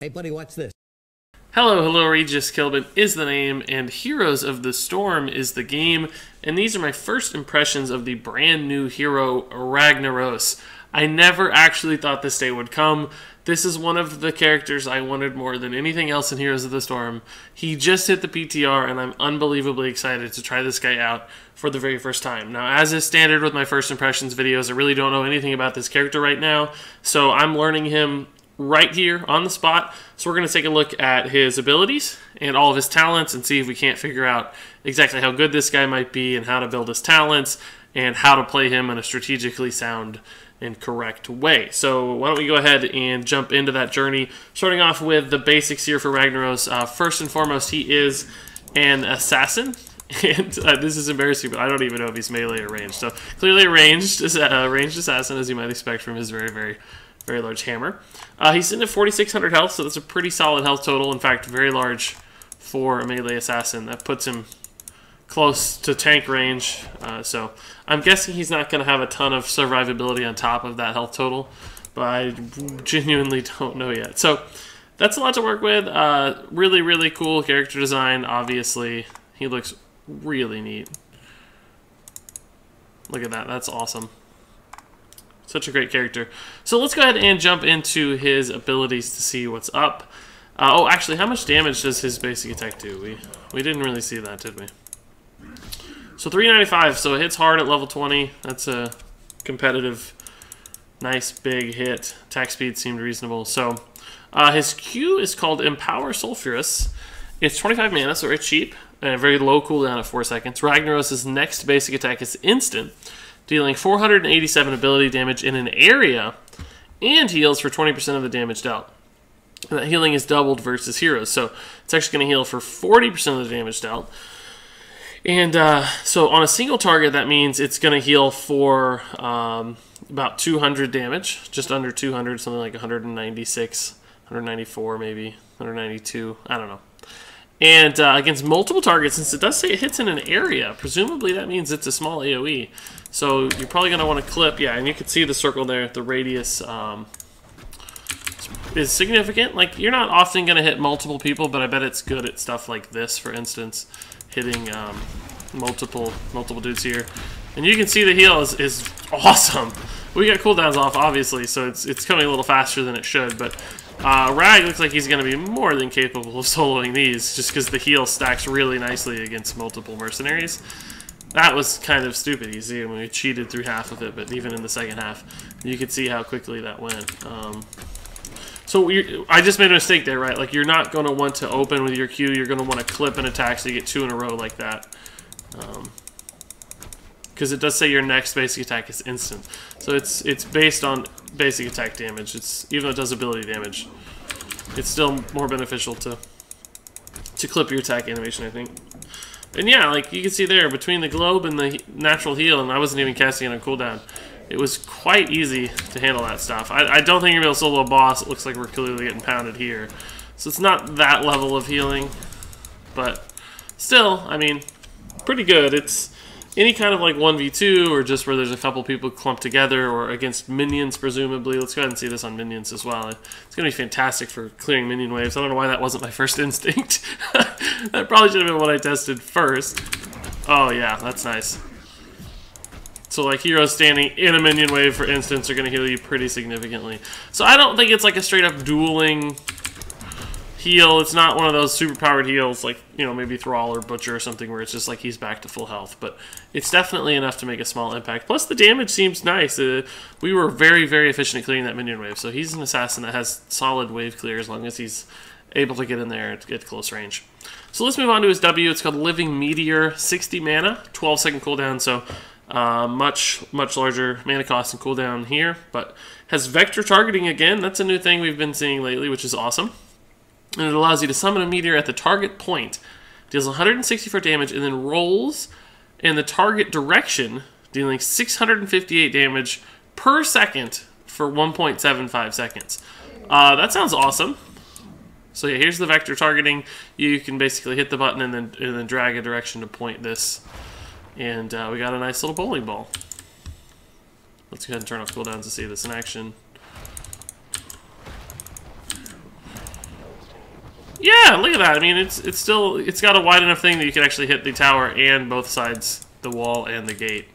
Hey buddy, watch this. Hello, Regis Kilbin is the name, and Heroes of the Storm is the game, and these are my first impressions of the brand new hero, Ragnaros. I never actually thought this day would come. This is one of the characters I wanted more than anything else in Heroes of the Storm. He just hit the PTR, and I'm unbelievably excited to try this guy out for the very first time. Now, as is standard with my first impressions videos, I really don't know anything about this character right now, so I'm learning him right here on the spot. So we're going to take a look at his abilities and all of his talents and see if we can't figure out exactly how good this guy might be and how to build his talents and how to play him in a strategically sound and correct way. So why don't we go ahead and jump into that journey, starting off with the basics here for Ragnaros. First and foremost, he is an assassin. And this is embarrassing, but I don't even know if he's melee or ranged. So clearly a ranged assassin, as you might expect from his very large hammer. He's sitting at 4,600 health, so that's a pretty solid health total. In fact, very large for a melee assassin. That puts him close to tank range. So I'm guessing he's not going to have a ton of survivability on top of that health total, but I genuinely don't know yet. So that's a lot to work with. Really cool character design, obviously. He looks really neat. Look at that. That's awesome. Such a great character. So let's go ahead and jump into his abilities to see what's up. Oh, actually, how much damage does his basic attack do? We didn't really see that, did we? So 395, so it hits hard at level 20. That's a competitive, nice big hit. Attack speed seemed reasonable. So his Q is called Empower Sulfurous. It's 25 mana, so it's cheap, and a very low cooldown at 4 seconds. Ragnaros' next basic attack is instant, dealing 487 ability damage in an area, and heals for 20% of the damage dealt. And that healing is doubled versus heroes, so it's actually going to heal for 40% of the damage dealt. And so on a single target, that means it's going to heal for about 200 damage, just under 200, something like 196, 194 maybe, 192, I don't know. And against multiple targets, since it does say it hits in an area, presumably that means it's a small AoE. So you're probably going to want to clip, yeah, and you can see the circle there, the radius is significant. Like, you're not often going to hit multiple people, but I bet it's good at stuff like this, for instance, hitting multiple dudes here. And you can see the heal is awesome. We got cooldowns off, obviously, so it's coming a little faster than it should, but Rag looks like he's going to be more than capable of soloing these, just because the heal stacks really nicely against multiple mercenaries. That was kind of stupid. You see, we cheated through half of it, but even in the second half, you could see how quickly that went. So I just made a mistake there, right? Like, you're not going to want to open with your Q. You're going to want to clip an attack so you get 2 in a row like that. Because it does say your next basic attack is instant. So it's based on basic attack damage. Even though it does ability damage, it's still more beneficial to clip your attack animation, I think. And yeah, like you can see there, between the globe and the natural heal, and I wasn't even casting it on cooldown, it was quite easy to handle that stuff. I don't think you're able to solo a boss. It looks like we're clearly getting pounded here. So it's not that level of healing, but still, I mean, pretty good. It's any kind of like 1v2 or just where there's a couple people clumped together or against minions, presumably. Let's go ahead and see this on minions as well. It's going to be fantastic for clearing minion waves. I don't know why that wasn't my first instinct. That probably should have been what I tested first. Oh yeah, that's nice. So like heroes standing in a minion wave, for instance, are going to heal you pretty significantly. So I don't think it's like a straight up dueling heal. It's not one of those super powered heals like, you know, maybe Thrall or Butcher or something where it's just like he's back to full health. But it's definitely enough to make a small impact. Plus the damage seems nice. We were very efficient at clearing that minion wave. So he's an assassin that has solid wave clear as long as he's able to get in there and get close range. So let's move on to his W. It's called Living Meteor, 60 mana, 12-second cooldown. So much larger mana cost and cooldown here. But has vector targeting again. That's a new thing we've been seeing lately, which is awesome. And it allows you to summon a meteor at the target point, deals 164 damage, and then rolls in the target direction, dealing 658 damage per second for 1.75 seconds. That sounds awesome. So yeah, here's the vector targeting. You can basically hit the button and then drag a direction to point this. And we got a nice little bowling ball. Let's go ahead and turn off cooldowns to see this in action. Yeah, look at that. I mean, it's got a wide enough thing that you can actually hit the tower and both sides, the wall and the gate.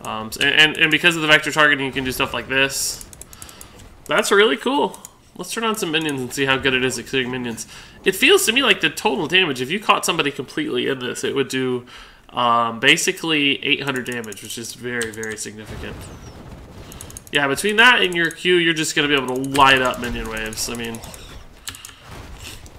And because of the vector targeting, you can do stuff like this. That's really cool. Let's turn on some minions and see how good it is at clearing minions. It feels to me like the total damage, if you caught somebody completely in this, it would do basically 800 damage, which is very, very significant. Yeah, between that and your Q, you're just going to be able to light up minion waves. I mean...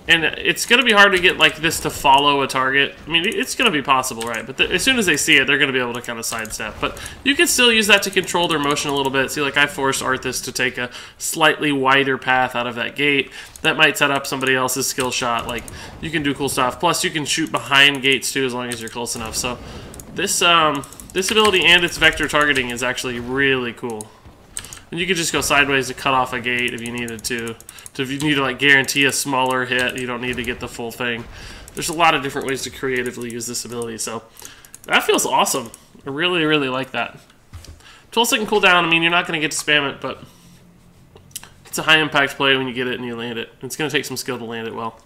And it's going to be hard to get like this to follow a target. I mean, it's going to be possible, right? But as soon as they see it, they're going to be able to kind of sidestep. But you can still use that to control their motion a little bit. See, like I forced Arthas to take a slightly wider path out of that gate. That might set up somebody else's skill shot. Like, you can do cool stuff. Plus, you can shoot behind gates too as long as you're close enough. So this ability and its vector targeting is actually really cool. And you could just go sideways to cut off a gate if you needed to. So if you need to like guarantee a smaller hit, you don't need to get the full thing. There's a lot of different ways to creatively use this ability, so that feels awesome. I really, really like that. 12-second cooldown, I mean, you're not going to get to spam it, but it's a high-impact play when you get it and you land it. It's going to take some skill to land it well.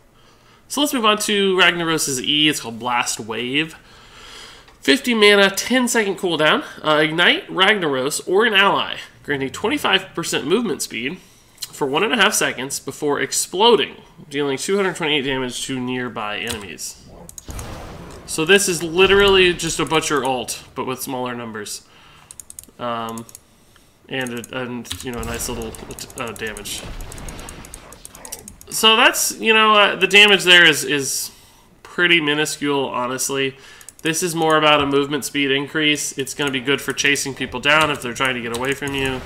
So let's move on to Ragnaros' E. It's called Blast Wave. 50 mana, 10-second cooldown. Ignite Ragnaros or an ally, granting 25% movement speed for 1.5 seconds before exploding, dealing 228 damage to nearby enemies. So this is literally just a Butcher ult, but with smaller numbers. And you know, a nice little damage. So that's, you know, the damage there is pretty minuscule, honestly. This is more about a movement speed increase. It's going to be good for chasing people down if they're trying to get away from you.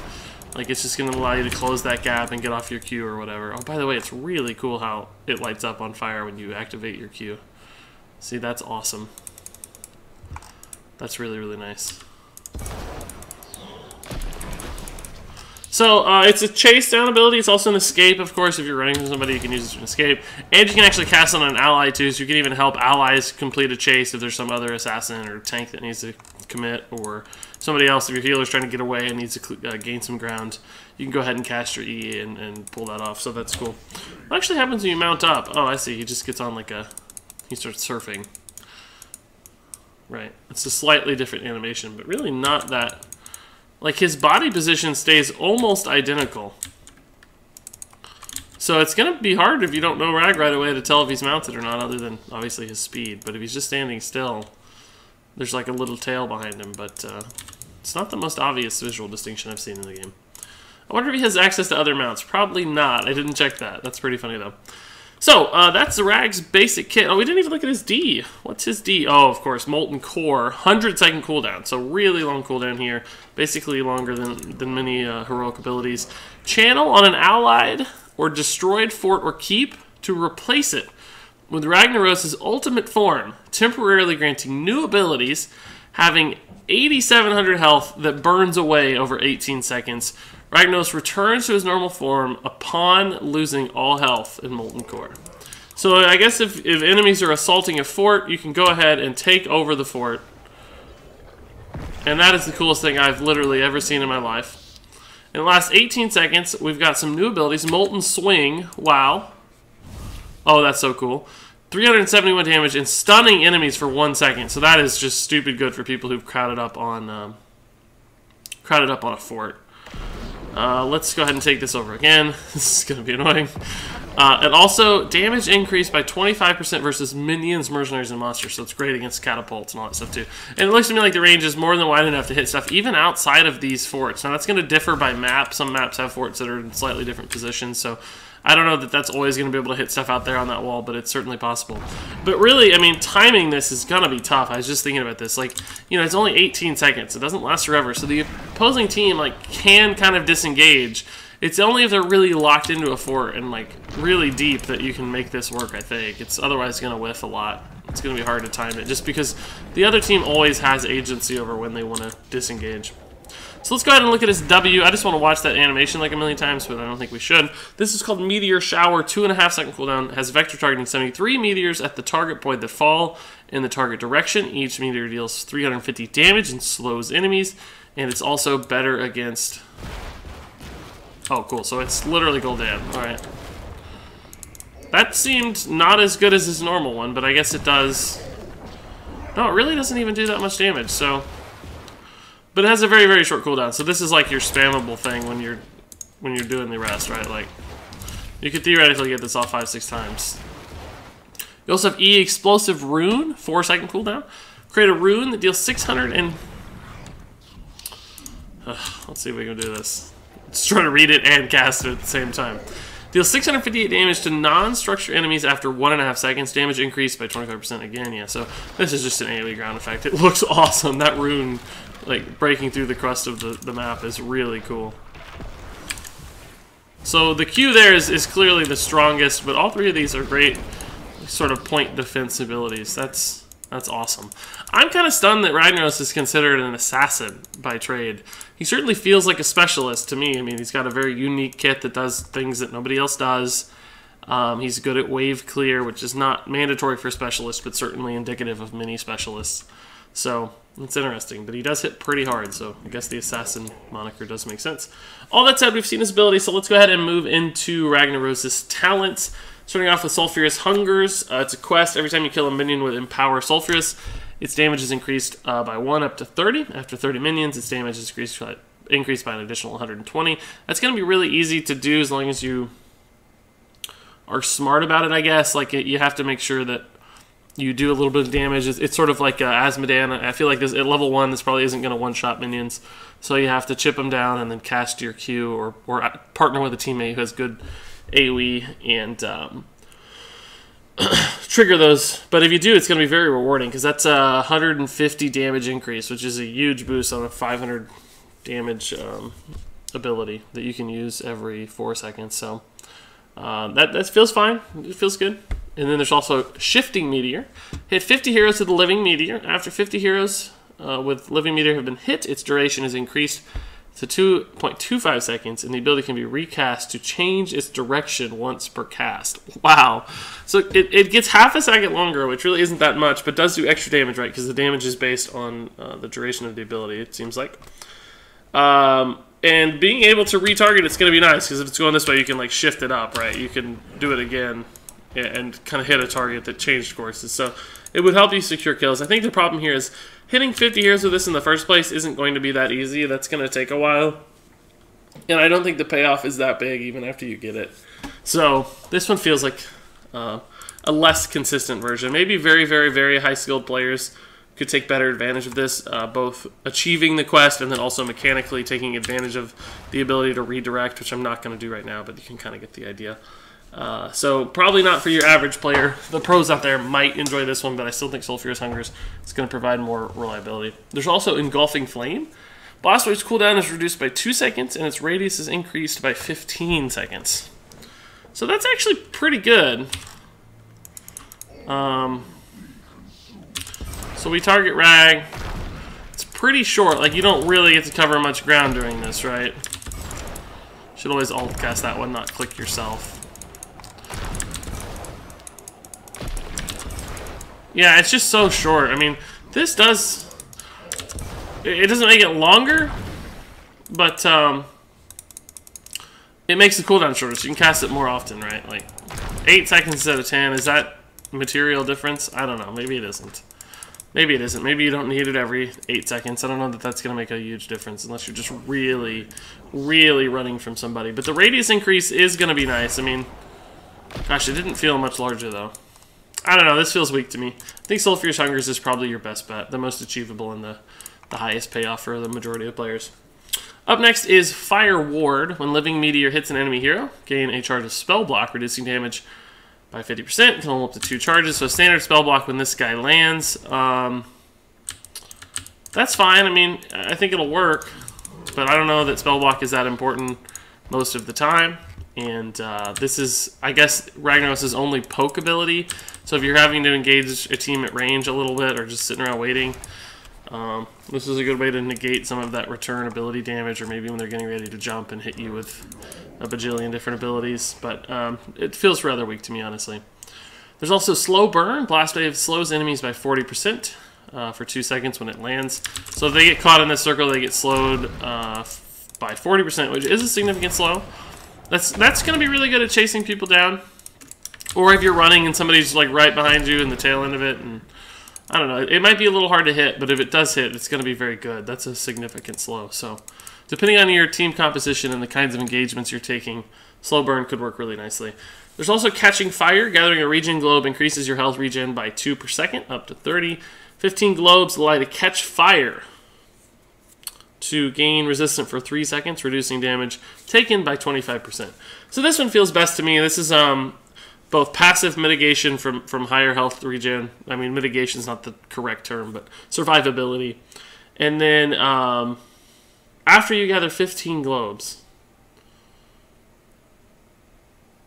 Like, it's just going to allow you to close that gap and get off your Q or whatever. Oh, by the way, it's really cool how it lights up on fire when you activate your Q. See, that's awesome. That's really, really nice. So, it's a chase down ability. It's also an escape, of course. If you're running from somebody, you can use it to escape. And you can actually cast it on an ally, too, so you can even help allies complete a chase if there's some other assassin or tank that needs to commit, or somebody else, if your healer's trying to get away and needs to gain some ground. You can go ahead and cast your E and pull that off, so that's cool. What actually happens when you mount up? Oh, I see. He just gets on like a... He starts surfing. Right. It's a slightly different animation, but really not that... Like, his body position stays almost identical. So it's going to be hard if you don't know Rag right away to tell if he's mounted or not, other than, obviously, his speed. But if he's just standing still, there's like a little tail behind him. But it's not the most obvious visual distinction I've seen in the game. I wonder if he has access to other mounts. Probably not. I didn't check that. That's pretty funny, though. So, that's the Rag's basic kit. Oh, we didn't even look at his D. What's his D? Oh, of course, Molten Core. 100-second cooldown. So, really long cooldown here. Basically longer than many heroic abilities. Channel on an allied or destroyed fort or keep to replace it with Ragnaros' ultimate form, temporarily granting new abilities, having 8,700 health that burns away over 18 seconds. Ragnaros returns to his normal form upon losing all health in Molten Core. So I guess if enemies are assaulting a fort, you can go ahead and take over the fort. And that is the coolest thing I've literally ever seen in my life. In the last 18 seconds, we've got some new abilities. Molten Swing. Wow. Oh, that's so cool. 371 damage and stunning enemies for 1 second. So that is just stupid good for people who've crowded up on a fort. Let's go ahead and take this over again. This is going to be annoying. And also, damage increased by 25% versus minions, mercenaries, and monsters. So it's great against catapults and all that stuff too. And it looks to me like the range is more than wide enough to hit stuff even outside of these forts. Now that's going to differ by map. Some maps have forts that are in slightly different positions. So I don't know that that's always going to be able to hit stuff out there on that wall, but it's certainly possible. But really, I mean, timing this is going to be tough. I was just thinking about this. Like, you know, it's only 18 seconds. It doesn't last forever. So the opposing team, like, can kind of disengage. It's only if they're really locked into a fort and, like, really deep that you can make this work, I think. It's otherwise going to whiff a lot. It's going to be hard to time it just because the other team always has agency over when they want to disengage. So let's go ahead and look at his W. I just want to watch that animation like a million times, but I don't think we should. This is called Meteor Shower, 2.5-second cooldown. Has vector targeting 73 meteors at the target point that fall in the target direction. Each meteor deals 350 damage and slows enemies. And it's also better against... Oh, cool. So it's literally Gul'dan. Alright. That seemed not as good as his normal one, but I guess it does. No, it really doesn't even do that much damage, so... But it has a very, very short cooldown, so this is like your spammable thing when you're doing the rest, right? Like, you could theoretically get this off 5-6 times. You also have E Explosive Rune, 4-second cooldown. Create a rune that deals 600 and... let's see if we can do this. Let's try to read it and cast it at the same time. Deals 658 damage to non-structure enemies after 1.5 seconds. Damage increased by 25% again, yeah. So this is just an AoE ground effect. It looks awesome. That rune, like, breaking through the crust of the map is really cool. So the Q there is clearly the strongest, but all three of these are great sort of point defense abilities. That's awesome. I'm kind of stunned that Ragnaros is considered an assassin by trade. He certainly feels like a specialist to me. I mean, he's got a very unique kit that does things that nobody else does. He's good at wave clear, which is not mandatory for specialists, but certainly indicative of many specialists. So it's interesting, but he does hit pretty hard, so I guess the assassin moniker does make sense. All that said, we've seen his ability, so let's go ahead and move into Ragnaros' talents. Starting off with Sulfurous Hungers. It's a quest. Every time you kill a minion with Empower Sulfurous, its damage is increased by 1 up to 30. After 30 minions, its damage is increased by an additional 120. That's going to be really easy to do as long as you are smart about it, I guess. Like, you have to make sure that you do a little bit of damage. It's sort of like Asmodan. I feel like this, at level 1, this probably isn't going to one-shot minions. So you have to chip them down and then cast your Q or partner with a teammate who has good AoE and trigger those. But if you do, it's going to be very rewarding because that's a 150 damage increase, which is a huge boost on a 500 damage ability that you can use every 4 seconds. So that feels fine. It feels good. And then there's also Shifting Meteor. Hit 50 heroes with the Living Meteor. After 50 heroes with Living Meteor have been hit, its duration is increased to 2.25 seconds, and the ability can be recast to change its direction once per cast. Wow. So it gets half a second longer, which really isn't that much, but does do extra damage, right? Because the damage is based on the duration of the ability, it seems like. And being able to retarget it's going to be nice, because if it's going this way, you can like shift it up, right? You can do it again and kind of hit a target that changed courses. So it would help you secure kills. I think the problem here is hitting 50 heroes with this in the first place isn't going to be that easy. That's going to take a while. And I don't think the payoff is that big even after you get it. So this one feels like a less consistent version. Maybe very, very, very high-skilled players could take better advantage of this, both achieving the quest and then also mechanically taking advantage of the ability to redirect, which I'm not going to do right now, but you can kind of get the idea. So probably not for your average player. The pros out there might enjoy this one, but I still think Sulfurous Hungers is going to provide more reliability. There's also Engulfing Flame. Blast Wave's cooldown is reduced by 2 seconds, and its radius is increased by 15 seconds. So that's actually pretty good. So we target Rag. It's pretty short. Like, you don't really get to cover much ground doing this, right? Should always alt cast that one, not click yourself. Yeah, it's just so short. I mean, this does... It doesn't make it longer, but it makes the cooldown shorter, so you can cast it more often, right? Like, 8 seconds instead of 10. Is that material difference? I don't know. Maybe it isn't. Maybe it isn't. Maybe you don't need it every 8 seconds. I don't know that that's going to make a huge difference unless you're just really, really running from somebody. But the radius increase is going to be nice. I mean, gosh, it didn't feel much larger, though. I don't know. This feels weak to me. I think Sulfurous Hungers is probably your best bet. The most achievable and the highest payoff for the majority of players. Up next is Fire Ward. When Living Meteor hits an enemy hero, gain a charge of Spell Block, reducing damage by 50%. Can hold up to 2 charges. So standard Spell Block when this guy lands. That's fine. I mean, I think it'll work. But I don't know that Spell Block is that important most of the time. And this is, I guess, Ragnaros' only poke ability. So if you're having to engage a team at range a little bit or just sitting around waiting, this is a good way to negate some of that return ability damage, or maybe when they're getting ready to jump and hit you with a bajillion different abilities. But it feels rather weak to me, honestly. There's also Slow Burn. Blast Wave slows enemies by 40% for 2 seconds when it lands. So if they get caught in this circle, they get slowed by 40%, which is a significant slow. That's going to be really good at chasing people down. Or if you're running and somebody's like right behind you in the tail end of it, and I don't know, it might be a little hard to hit, but if it does hit, it's going to be very good. That's a significant slow. So depending on your team composition and the kinds of engagements you're taking, slow burn could work really nicely. There's also catching fire. Gathering a regen globe increases your health regen by 2 per second, up to 30. 15 globes allow you to catch fire to gain resistance for 3 seconds, reducing damage taken by 25%. So this one feels best to me. This is both passive mitigation from higher health regen. I mean, mitigation is not the correct term, but survivability. And then after you gather 15 globes.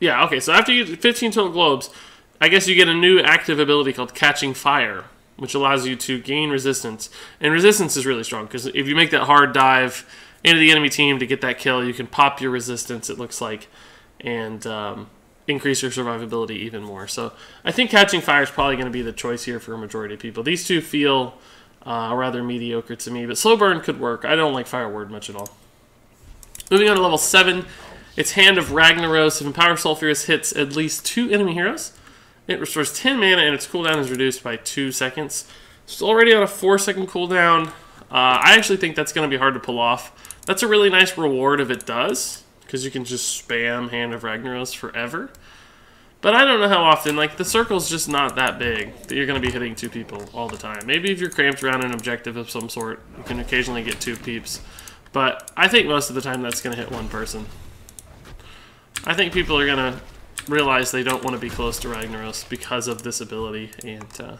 Yeah, okay, so after you get 15 total globes, I guess you get a new active ability called Catching Fire, which allows you to gain resistance. And resistance is really strong, because if you make that hard dive into the enemy team to get that kill, you can pop your resistance, it looks like, and increase your survivability even more. So I think Catching Fire is probably going to be the choice here for a majority of people. These two feel rather mediocre to me, but Slow Burn could work. I don't like Fire Word much at all. Moving on to level 7, it's Hand of Ragnaros. If Empower Sulphurous hits at least 2 enemy heroes, it restores 10 mana and its cooldown is reduced by 2 seconds. It's already on a 4-second cooldown. I actually think that's going to be hard to pull off. That's a really nice reward if it does, because you can just spam Hand of Ragnaros forever. But I don't know how often. Like, the circle's just not that big that you're going to be hitting 2 people all the time. Maybe if you're cramped around an objective of some sort, you can occasionally get 2 peeps. But I think most of the time that's going to hit 1 person. I think people are going to realize they don't want to be close to Ragnaros because of this ability. And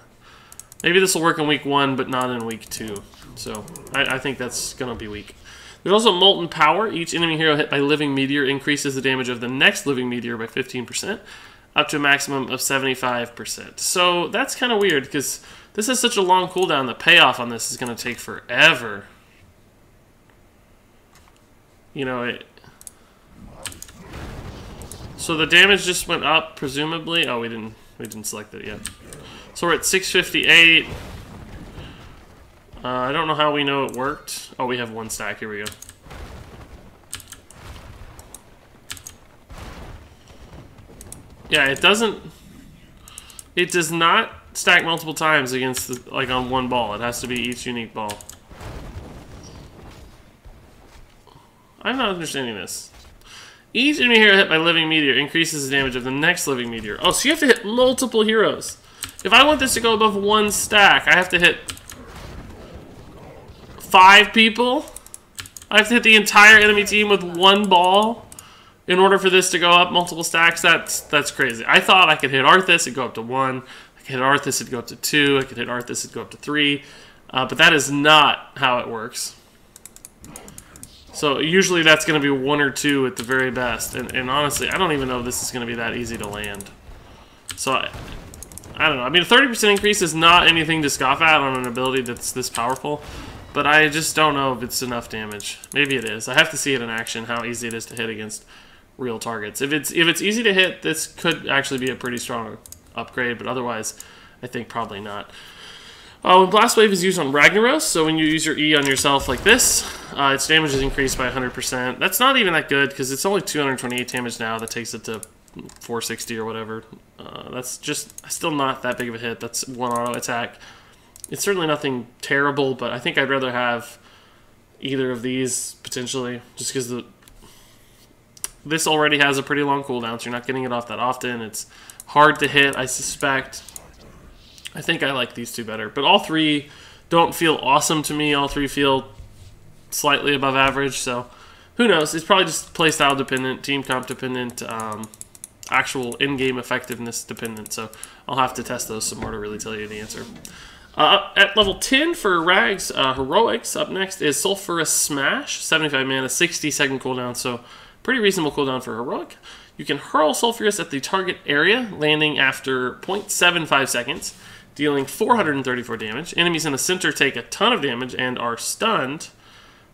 maybe this will work in week 1, but not in week 2. So I think that's going to be weak. There's also Molten Power. Each enemy hero hit by Living Meteor increases the damage of the next Living Meteor by 15%, up to a maximum of 75%. So that's kind of weird, because this has such a long cooldown. The payoff on this is going to take forever. You know, so the damage just went up, presumably. Oh, we didn't select it yet. So we're at 658. I don't know how we know it worked. Oh, we have 1 stack. Here we go. Yeah, it doesn't. It does not stack multiple times against the, like on 1 ball. It has to be each unique ball. I'm not understanding this. Each enemy hero hit by Living Meteor increases the damage of the next Living Meteor. Oh, so you have to hit multiple heroes. If I want this to go above 1 stack, I have to hit 5 people? I have to hit the entire enemy team with 1 ball in order for this to go up multiple stacks? That's crazy. I thought I could hit Arthas, it'd go up to 1. I could hit Arthas, it'd go up to 2. I could hit Arthas, it'd go up to 3. But that is not how it works. So usually that's going to be 1 or 2 at the very best. And honestly, I don't even know if this is going to be that easy to land. So I don't know. I mean, a 30% increase is not anything to scoff at on an ability that's this powerful. But I just don't know if it's enough damage. Maybe it is. I have to see it in action, how easy it is to hit against real targets. If it's easy to hit, this could actually be a pretty strong upgrade. But otherwise, I think probably not. When Blast Wave is used on Ragnaros, so when you use your E on yourself like this, its damage is increased by 100%. That's not even that good, because it's only 228 damage now. That takes it to 460 or whatever. That's just still not that big of a hit. That's 1 auto attack. It's certainly nothing terrible, but I think I'd rather have either of these, potentially, just because this already has a pretty long cooldown, so you're not getting it off that often. It's hard to hit, I suspect. I think I like these 2 better. But all 3 don't feel awesome to me. All 3 feel slightly above average. So who knows? It's probably just playstyle dependent, team comp dependent, actual in-game effectiveness dependent. So I'll have to test those some more to really tell you the answer. At level 10 for Rag's Heroics, up next is Sulphurous Smash. 75 mana, 60-second cooldown. So pretty reasonable cooldown for Heroic. You can hurl Sulphurous at the target area, landing after 0.75 seconds. Dealing 434 damage. Enemies in the center take a ton of damage and are stunned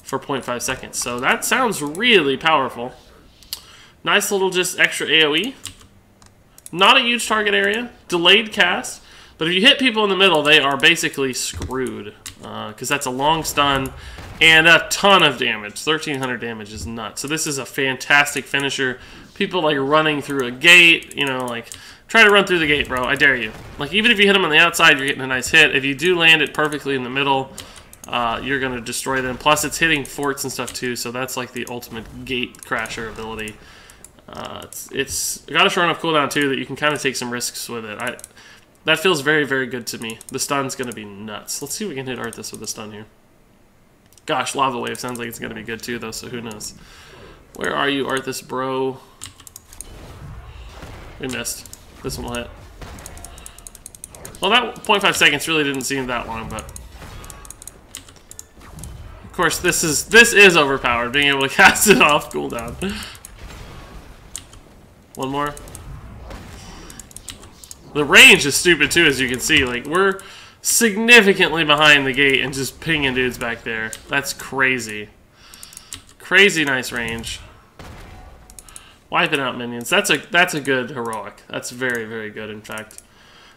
for 0.5 seconds. So that sounds really powerful. Nice little just extra AoE. Not a huge target area. Delayed cast. But if you hit people in the middle, they are basically screwed. Because that's a long stun and a ton of damage. 1,300 damage is nuts. So this is a fantastic finisher. People like running through a gate, you know, like Try to run through the gate, bro. I dare you. Like, even if you hit them on the outside, you're getting a nice hit. If you do land it perfectly in the middle, you're going to destroy them. Plus, it's hitting forts and stuff, too, so that's, like, the ultimate gate crasher ability. It's got a short enough cooldown, too, that you can kind of take some risks with it. That feels very, very good to me. The stun's going to be nuts. Let's see if we can hit Arthas with the stun here. Gosh, Lava Wave sounds like it's going to be good, too, though, so who knows. Where are you, Arthas, bro? We missed. This one will hit. Well, that 0.5 seconds really didn't seem that long, but... Of course, this is overpowered, being able to cast it off cooldown. One more. The range is stupid, too, as you can see. Like, we're significantly behind the gate and just pinging dudes back there. That's crazy. Crazy nice range. Wiping out minions. That's a good heroic. That's very, very good, in fact.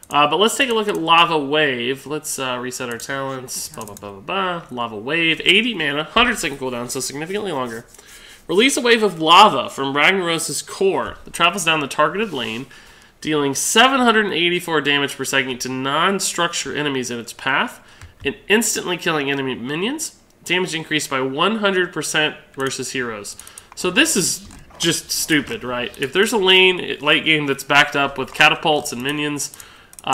But let's take a look at Lava Wave. Let's reset our talents. Blah, blah, blah, blah, blah. Lava Wave. 80 mana, 100-second cooldown, so significantly longer. Release a wave of lava from Ragnaros' core that travels down the targeted lane, dealing 784 damage per second to non-structure enemies in its path, and instantly killing enemy minions. Damage increased by 100% versus heroes. So this is just stupid, right? If there's a lane late game that's backed up with catapults and minions,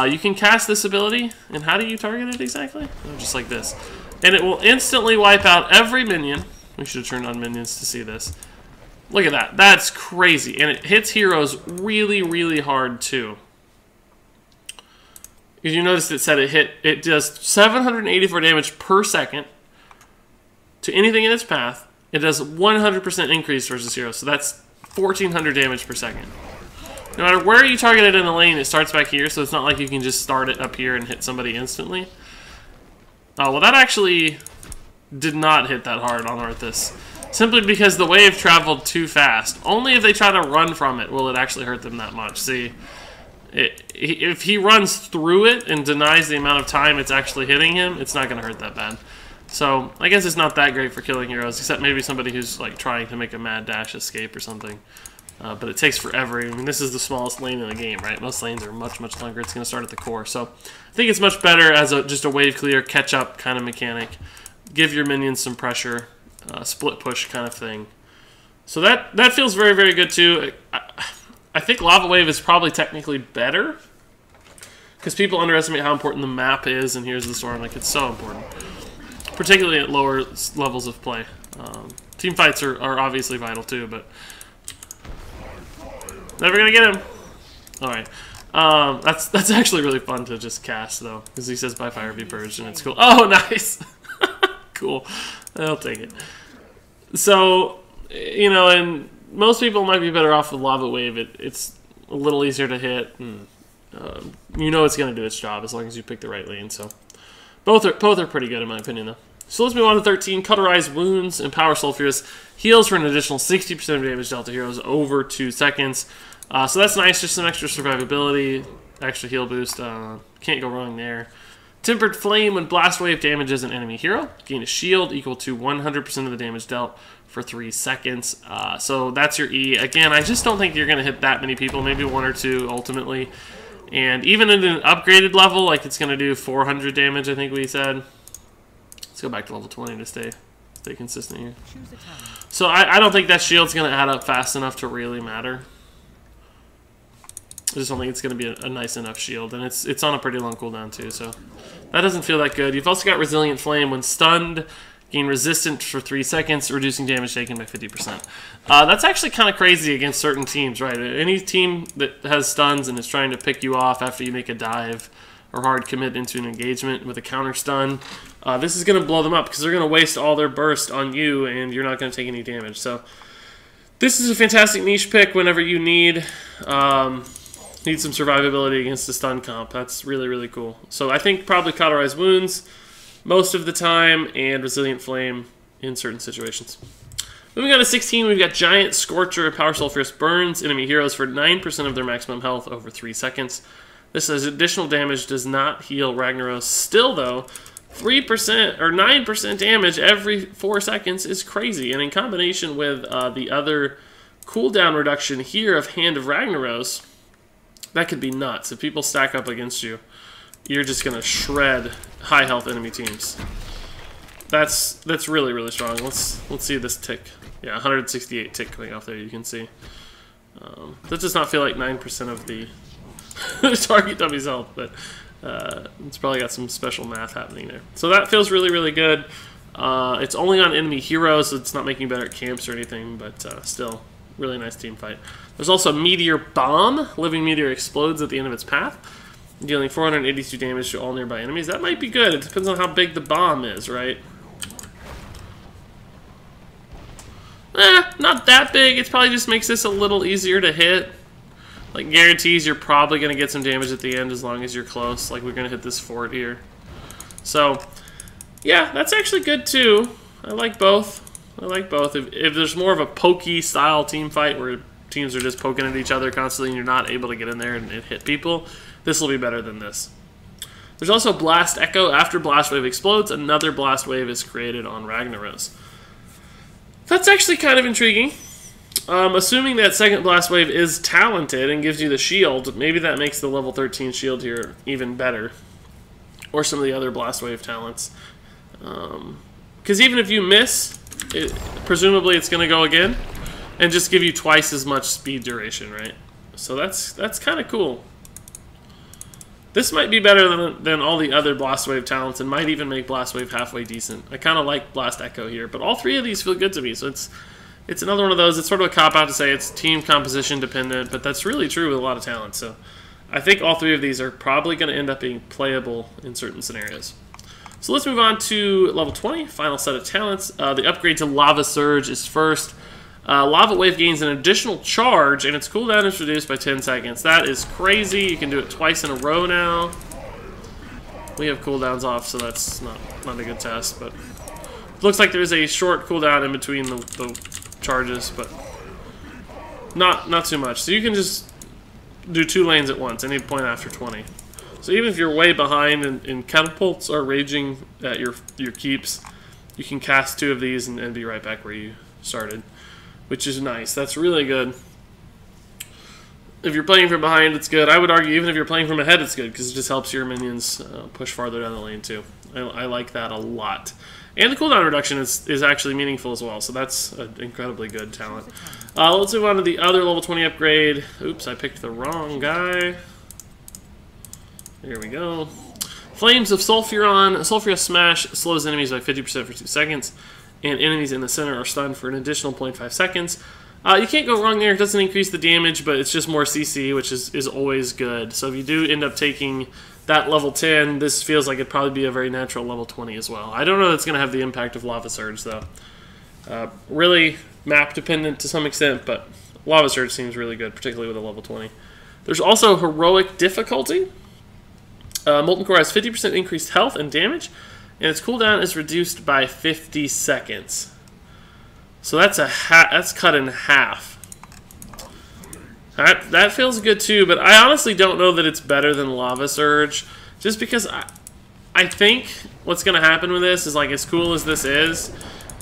you can cast this ability. And how do you target it exactly? Oh, just like this. And it will instantly wipe out every minion. We should have turned on minions to see this. Look at that. That's crazy. And it hits heroes really, really hard, too. If you noticed, it said it does 784 damage per second to anything in its path. It does 100% increase versus heroes, so that's 1,400 damage per second. No matter where you target it in the lane, it starts back here, so it's not like you can just start it up here and hit somebody instantly. Oh, well, that actually did not hit that hard on Arthas. Simply because the wave traveled too fast. Only if they try to run from it will it actually hurt them that much. See, if he runs through it and denies the amount of time it's actually hitting him, it's not going to hurt that bad. So, I guess it's not that great for killing heroes, except maybe somebody who's like trying to make a mad dash escape or something. But it takes forever. I mean, this is the smallest lane in the game, right? Most lanes are much, much longer. It's going to start at the core. So, I think it's much better as just a wave clear, catch-up kind of mechanic. Give your minions some pressure, split push kind of thing. So that feels very, very good, too. I think Lava Wave is probably technically better, because people underestimate how important the map is, and here's the storm. Like, it's so important. Particularly at lower levels of play. Team fights are obviously vital too, but never gonna get him. All right, that's actually really fun to just cast though, because he says "By fire be purged" and it's cool. Oh, nice, cool. I'll take it. So, you know, and most people might be better off with Lava Wave. It's a little easier to hit, and you know it's gonna do its job as long as you pick the right lane. So. Both are pretty good in my opinion, though. So let's move on to 13. Cauterize Wounds. Empower Sulfurous. Heals for an additional 60% of damage dealt to heroes over 2 seconds. So that's nice. Just some extra survivability. Extra heal boost. Can't go wrong there. Tempered Flame. When Blast Wave damages an enemy hero, gain a shield equal to 100% of the damage dealt for 3 seconds. So that's your E. Again, I just don't think you're going to hit that many people. Maybe 1 or 2 ultimately. And even at an upgraded level, like it's going to do 400 damage, I think we said. Let's go back to level 20 to stay consistent here. So I don't think that shield's going to add up fast enough to really matter. I just don't think it's going to be a nice enough shield. And it's on a pretty long cooldown too, so that doesn't feel that good. You've also got Resilient Flame. When stunned, gain resistance for 3 seconds, reducing damage taken by 50%. That's actually kind of crazy against certain teams, right? Any team that has stuns and is trying to pick you off after you make a dive or hard commit into an engagement with a counter stun, this is going to blow them up because they're going to waste all their burst on you and you're not going to take any damage. So this is a fantastic niche pick whenever you need some survivability against the stun comp. That's really, really cool. So I think probably Cauterize Wounds most of the time, and Resilient Flame in certain situations. Moving on to 16, we've got Giant Scorcher. Power Sulfurous burns enemy heroes for 9% of their maximum health over 3 seconds. This as additional damage does not heal Ragnaros. Still, though, 3% or 9% damage every 4 seconds is crazy. And in combination with the other cooldown reduction here of Hand of Ragnaros, that could be nuts. If people stack up against you, you're just going to shred high health enemy teams. That's really, really strong. Let's see this tick. Yeah, 168 tick coming off there, you can see. That does not feel like 9% of the target dummy's health, but it's probably got some special math happening there. So that feels really, really good. It's only on enemy heroes, so it's not making better at camps or anything, but still, really nice team fight. There's also a Meteor Bomb. Living Meteor explodes at the end of its path, dealing 482 damage to all nearby enemies. That might be good. It depends on how big the bomb is, right? Not that big. It probably just makes this a little easier to hit. Like, guarantees you're probably going to get some damage at the end as long as you're close. Like, we're going to hit this fort here. So, yeah, that's actually good, too. I like both. I like both. If there's more of a pokey-style team fight where teams are just poking at each other constantly and you're not able to get in there and hit people, this will be better than this. There's also Blast Echo. After Blast Wave explodes, another Blast Wave is created on Ragnaros. That's actually kind of intriguing. Assuming that second Blast Wave is talented and gives you the shield, maybe that makes the level 13 shield here even better. Or some of the other Blast Wave talents. Because even if you miss, presumably it's going to go again and just give you twice as much speed duration, right? So that's kind of cool. This might be better than all the other Blast Wave talents and might even make Blast Wave halfway decent. I kind of like Blast Echo here, but all three of these feel good to me, so it's another one of those. It's sort of a cop-out to say it's team composition dependent, but that's really true with a lot of talents. So I think all three of these are probably going to end up being playable in certain scenarios. So let's move on to level 20, final set of talents. The upgrade to Lava Surge is first. Lava Wave gains an additional charge, and its cooldown is reduced by 10 seconds. That is crazy. You can do it twice in a row now. We have cooldowns off, so that's not a good test, but it looks like there's a short cooldown in between the charges, but not too much. So you can just do 2 lanes at once, any point after 20. So even if you're way behind and catapults are raging at your keeps, you can cast 2 of these and be right back where you started, which is nice. That's really good. If you're playing from behind, it's good. I would argue even if you're playing from ahead, it's good because it just helps your minions push farther down the lane too. I like that a lot. And the cooldown reduction is actually meaningful as well, so that's an incredibly good talent. Let's move on to the other level 20 upgrade. Oops, I picked the wrong guy. Here we go. Flames of Sulfuron. Sulfurous Smash slows enemies by 50% for 2 seconds, and enemies in the center are stunned for an additional 0.5 seconds. You can't go wrong there. It doesn't increase the damage, but it's just more CC, which is always good. So if you do end up taking that level 10, this feels like it'd probably be a very natural level 20 as well. I don't know if it's going to have the impact of Lava Surge, though. Really map dependent to some extent, but Lava Surge seems really good, particularly with a level 20. There's also Heroic Difficulty. Molten Core has 50% increased health and damage, and its cooldown is reduced by 50 seconds. So that's cut in half. That feels good too, but I honestly don't know that it's better than Lava Surge, just because I think what's going to happen with this is, like, as cool as this is,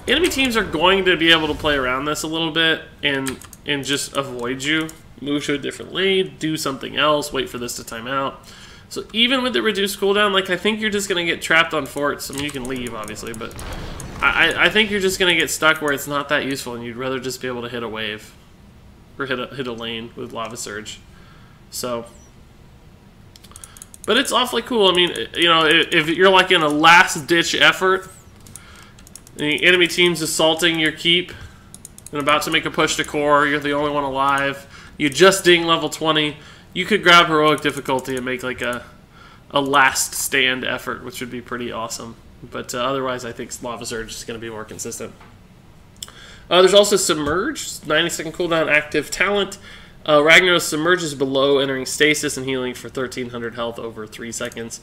enemy teams are going to be able to play around this a little bit and just avoid you. Move to a different lane, do something else, wait for this to time out. So even with the reduced cooldown, like, I think you're just going to get trapped on forts. I mean, you can leave, obviously, but I think you're just going to get stuck where it's not that useful, and you'd rather just be able to hit a wave or hit a lane with Lava Surge. So, but it's awfully cool. I mean, you know, if you're like in a last-ditch effort, and the enemy team's assaulting your keep and about to make a push to core, you're the only one alive, you just ding level 20, you could grab Heroic Difficulty and make like a last stand effort, which would be pretty awesome. But otherwise, I think Lava Surge is going to be more consistent. There's also Submerge, 90-second cooldown active talent. Ragnaros submerges below, entering stasis and healing for 1300 health over 3 seconds.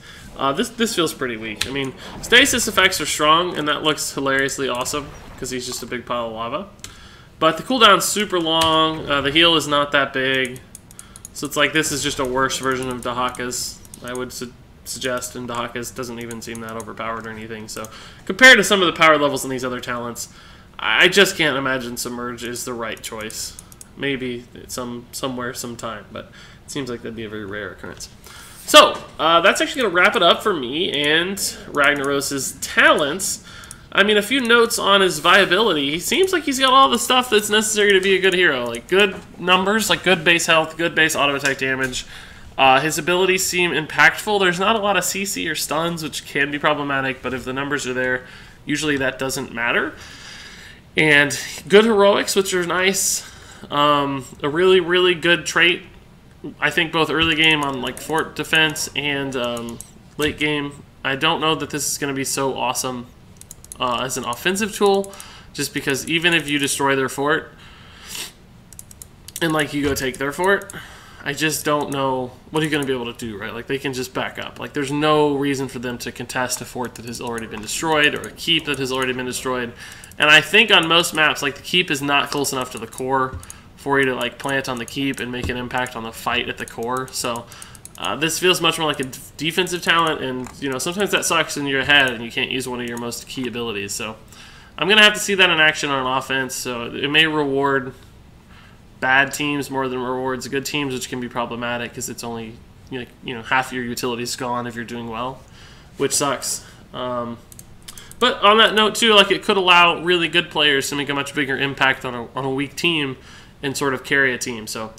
This feels pretty weak. I mean, stasis effects are strong, and that looks hilariously awesome because he's just a big pile of lava. But the cooldown's super long. The heal is not that big. So it's like this is just a worse version of Dahaka's, I would suggest, and Dahaka's doesn't even seem that overpowered or anything. So compared to some of the power levels in these other talents, I just can't imagine Submerge is the right choice. Maybe somewhere, sometime, but Seems like that'd be a very rare occurrence. So, that's actually going to wrap it up for me and Ragnaros' talents. I mean, a few notes on his viability. He seems like he's got all the stuff that's necessary to be a good hero. Like, good numbers, like good base health, good base auto-attack damage. His abilities seem impactful. There's not a lot of CC or stuns, which can be problematic, but if the numbers are there, usually that doesn't matter. And good heroics, which are nice. A really, really good trait. I think both early game on like fort defense and late game. I don't know that this is going to be so awesome as an offensive tool, just because even if you destroy their fort and like you go take their fort, I just don't know what are you going to be able to do, right? Like they can just back up. Like there's no reason for them to contest a fort that has already been destroyed or a keep that has already been destroyed. And I think on most maps, like the keep is not close enough to the core for you to like plant on the keep and make an impact on the fight at the core. So this feels much more like a defensive talent, and you know sometimes that sucks when you're ahead and you can't use one of your most key abilities. So I'm gonna have to see that in action on offense. So it may reward bad teams more than rewards good teams, which can be problematic because it's only you know half your utility's gone if you're doing well, which sucks. But on that note too, like it could allow really good players to make a much bigger impact on a weak team and sort of carry a team. So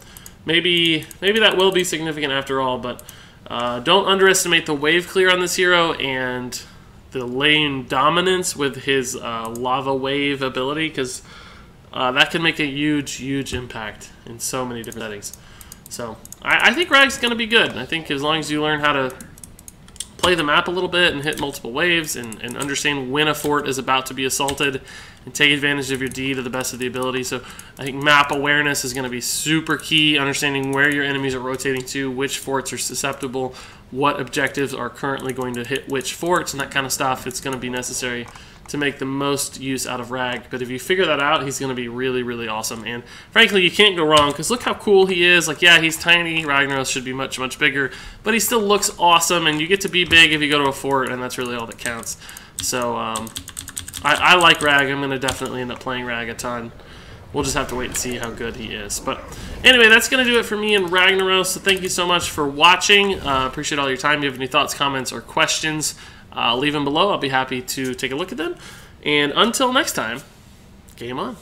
maybe that will be significant after all, but don't underestimate the wave clear on this hero and the lane dominance with his lava wave ability, because that can make a huge impact in so many different settings. So I think Rag's going to be good. I think as long as you learn how to play the map a little bit and hit multiple waves and understand when a fort is about to be assaulted and take advantage of your D to the best of the ability. So I think map awareness is going to be super key, understanding where your enemies are rotating to, which forts are susceptible, what objectives are currently going to hit which forts, and that kind of stuff. It's going to be necessary to make the most use out of Rag. But if you figure that out, he's going to be really awesome. And frankly, you can't go wrong, because look how cool he is. Like, yeah, he's tiny. Ragnaros should be much bigger, but he still looks awesome, and you get to be big if you go to a fort, and that's really all that counts. So I like Rag. I'm going to definitely end up playing Rag a ton. We'll just have to wait and see how good he is. But anyway, that's going to do it for me and Ragnaros. So thank you so much for watching. Appreciate all your time. If you have any thoughts, comments, or questions, leave them below. I'll be happy to take a look at them. And until next time, game on.